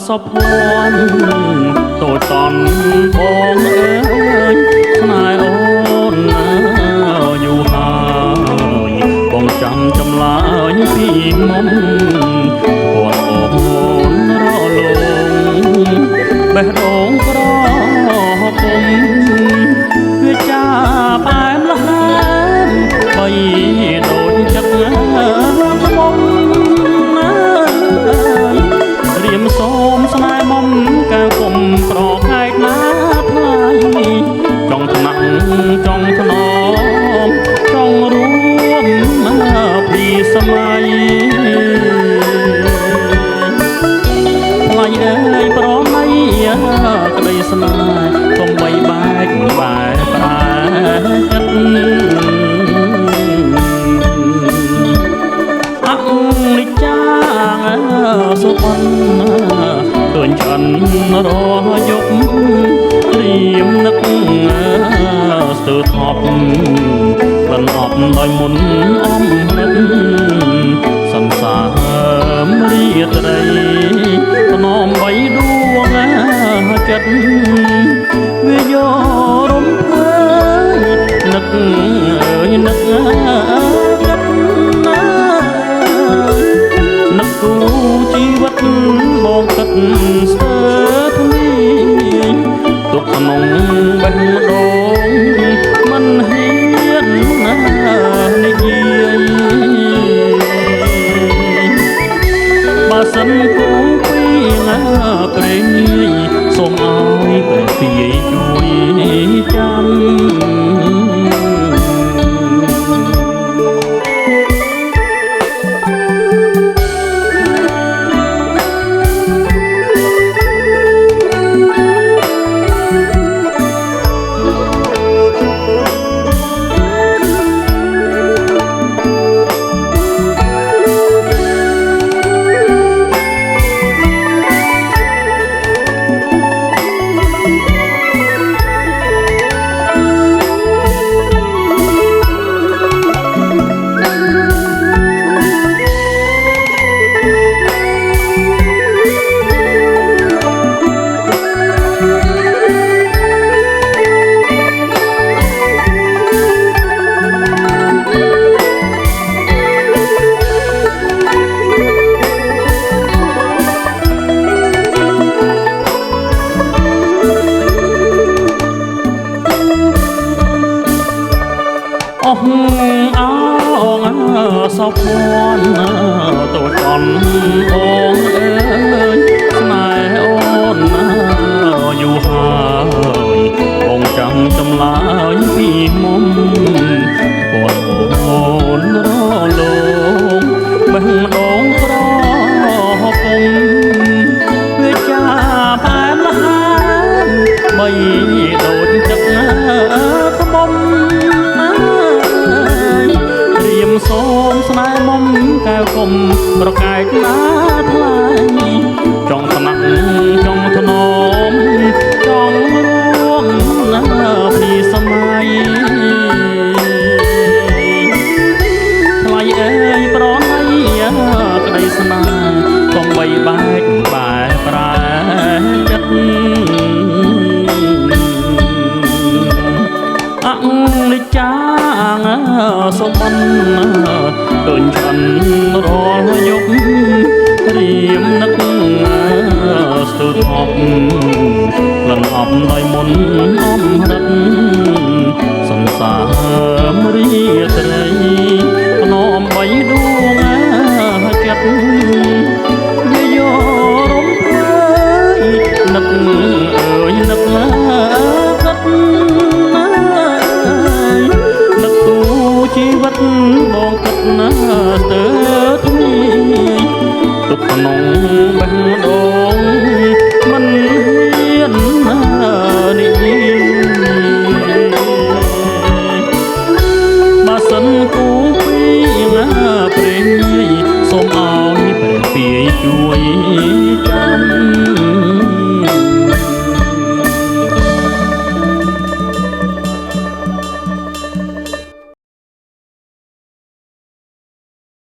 សពភ័ណ្ឌតូចតន់បងអើយស្នេហ៍អូនយូរហើយបងចាំចម្លើយពីមុំគាត់អូនរលងបេះដូងក្រពុំវាចាផ្អែមល្ហែមបីដូចចិត្តបងរៀមសូមស្នេហ៍មុំកៅគុំប្រខែកណាថ្លៃចង់ថ្នាក់ចង់ថ្នមចង់រួមពីសម័យថ្លៃអើយប្រណីក្តីស្នេហ៍កុំបីបែកបែប្រែចិត្តអនិច្ចាសុបិនឃើញឆ្អិនរយប់ព្រៀមនឹកស្ទើរថប់ក្លិនអប់ដោយមុនអំរឹកសន្សាមរាត្រីថ្នមបីដួងចិត្តវាយករំភើយនឹកអើយនឹកគូជីវិតបងគិតស្ទើរធ្លាយទុកក្នុងបេះដូងមិនហ៊ាននិយាយបើសិនគូពីព្រេងសូមឲ្យព្រះពីជួយចាំអស់អោសពភ័ណ្ឌតូចតន់បងអើយស្នេហ៍អូនយូរហើយបងចាំចម្លើយពីមុំគាត់អូនរលងបេះដូងក្រពុំវាចាផ្អែមល្ហែមបីដូចចិត្តក្បំសូមស្នេហ៍មុំកៅគុំប្រកែកណាថ្លៃចង់ថ្នាក់ចង់ថ្នមចង់រួមពីសម័យថ្លៃអើយប្រណីក្តីស្នេហ៍កុំបីបែកបែប្រែចិត្តអនិច្ចាសុបិនឃើញឆ្អិនរាល់យប់ព្រៀមនឹកស្ទើរថប់ក្លិនអប់ដោយមុនអំរឹក